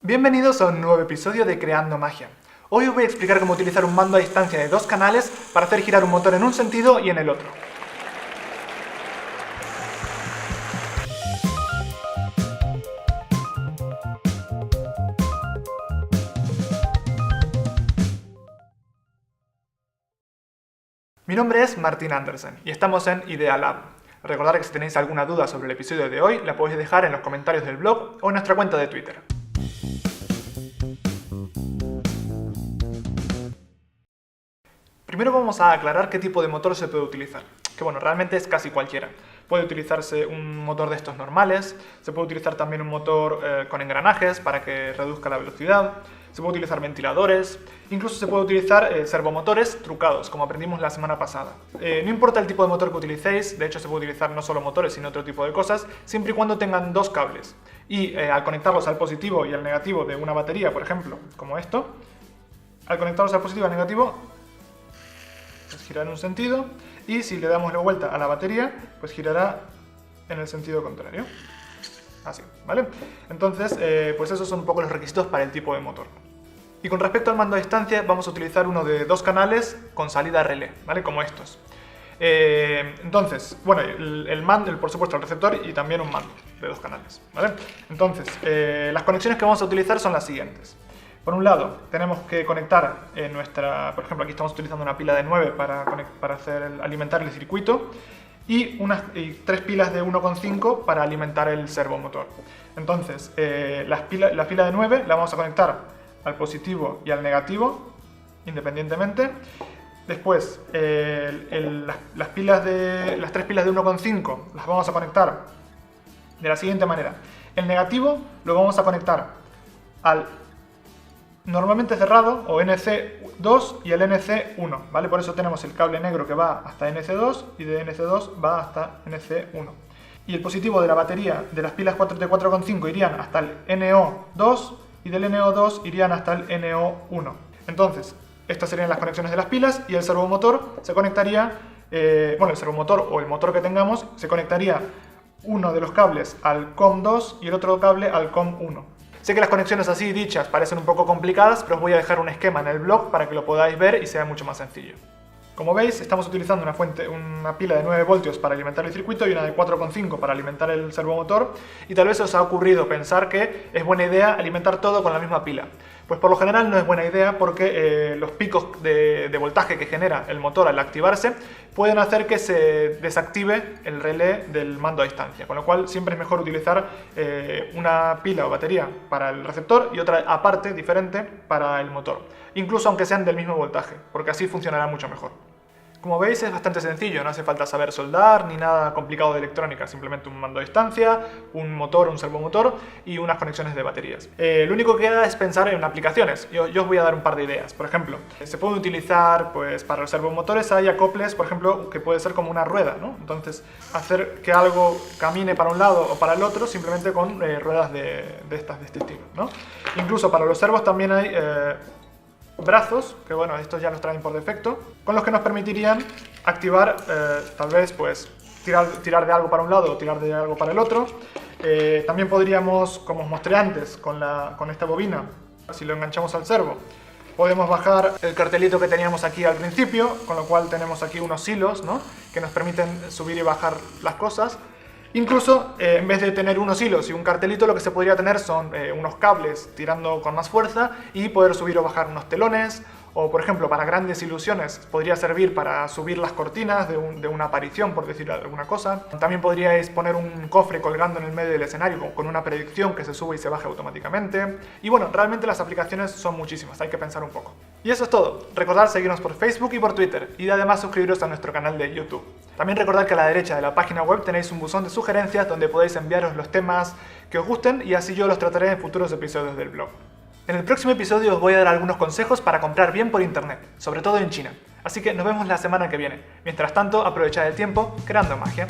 Bienvenidos a un nuevo episodio de Creando Magia. Hoy os voy a explicar cómo utilizar un mando a distancia de 2 canales para hacer girar un motor en un sentido y en el otro. Mi nombre es Martín Andersen y estamos en Idea Lab. Recordad que si tenéis alguna duda sobre el episodio de hoy, la podéis dejar en los comentarios del blog o en nuestra cuenta de Twitter. Primero vamos a aclarar qué tipo de motor se puede utilizar, que bueno, realmente es casi cualquiera. Puede utilizarse un motor de estos normales, se puede utilizar también un motor con engranajes para que reduzca la velocidad, se puede utilizar ventiladores, incluso se puede utilizar servomotores trucados, como aprendimos la semana pasada. No importa el tipo de motor que utilicéis, de hecho se puede utilizar no solo motores, sino otro tipo de cosas, siempre y cuando tengan 2 cables. Y al conectarlos al positivo y al negativo de una batería, por ejemplo, como esto, al conectarlos al positivo y al negativo, pues girará en un sentido, y si le damos la vuelta a la batería, pues girará en el sentido contrario. Así, ¿vale? Entonces, pues esos son un poco los requisitos para el tipo de motor. Y con respecto al mando a distancia, vamos a utilizar uno de 2 canales con salida relé, ¿vale? Como estos. Entonces, bueno, el mando, por supuesto el receptor y también un mando de 2 canales, ¿vale? Entonces, las conexiones que vamos a utilizar son las siguientes. Por un lado, tenemos que conectar por ejemplo, aquí estamos utilizando una pila de 9 para alimentar el circuito y 3 pilas de 1,5 para alimentar el servomotor. Entonces, la pila de 9 la vamos a conectar al positivo y al negativo, independientemente. Después, las 3 pilas de 1,5 las vamos a conectar de la siguiente manera. El negativo lo vamos a conectar al normalmente cerrado, o NC2 y el NC1, ¿vale? Por eso tenemos el cable negro que va hasta NC2 y de NC2 va hasta NC1. Y el positivo de la batería de las pilas de 4,5 irían hasta el NO2 y del NO2 irían hasta el NO1. Entonces, estas serían las conexiones de las pilas y el servomotor se conectaría, el servomotor o el motor que tengamos se conectaría uno de los cables al COM2 y el otro cable al COM1. Sé que las conexiones así dichas parecen un poco complicadas, pero os voy a dejar un esquema en el blog para que lo podáis ver y sea mucho más sencillo. Como veis, estamos utilizando una pila de 9 voltios para alimentar el circuito y una de 4,5 para alimentar el servomotor, y tal vez os ha ocurrido pensar que es buena idea alimentar todo con la misma pila. Pues por lo general no es buena idea porque los picos de voltaje que genera el motor al activarse pueden hacer que se desactive el relé del mando a distancia, con lo cual siempre es mejor utilizar una pila o batería para el receptor y otra aparte, diferente, para el motor, incluso aunque sean del mismo voltaje, porque así funcionará mucho mejor. Como veis es bastante sencillo, no hace falta saber soldar ni nada complicado de electrónica, simplemente un mando a distancia, un motor, un servomotor y unas conexiones de baterías. Lo único que queda es pensar en aplicaciones. Yo os voy a dar un par de ideas. Por ejemplo, se puede utilizar, pues para los servomotores hay acoples, por ejemplo, que puede ser como una rueda, ¿no? Entonces, hacer que algo camine para un lado o para el otro simplemente con ruedas de este estilo, ¿no? Incluso para los servos también hay brazos, que bueno, estos ya los traen por defecto, con los que nos permitirían activar, tal vez, pues, tirar de algo para un lado o tirar de algo para el otro. También podríamos, como os mostré antes, con esta bobina, si lo enganchamos al servo, podemos bajar el cartelito que teníamos aquí al principio, con lo cual tenemos aquí unos hilos, ¿no?, que nos permiten subir y bajar las cosas. Incluso, en vez de tener unos hilos y un cartelito, lo que se podría tener son unos cables tirando con más fuerza y poder subir o bajar unos telones, o por ejemplo, para grandes ilusiones podría servir para subir las cortinas de una aparición, por decir alguna cosa. También podríais poner un cofre colgando en el medio del escenario con una predicción que se sube y se baje automáticamente. Y bueno, realmente las aplicaciones son muchísimas, hay que pensar un poco. Y eso es todo. Recordad seguirnos por Facebook y por Twitter, y además suscribiros a nuestro canal de YouTube. También recordad que a la derecha de la página web tenéis un buzón de sugerencias donde podéis enviaros los temas que os gusten y así yo los trataré en futuros episodios del blog. En el próximo episodio os voy a dar algunos consejos para comprar bien por internet, sobre todo en China. Así que nos vemos la semana que viene. Mientras tanto, aprovechad el tiempo creando magia.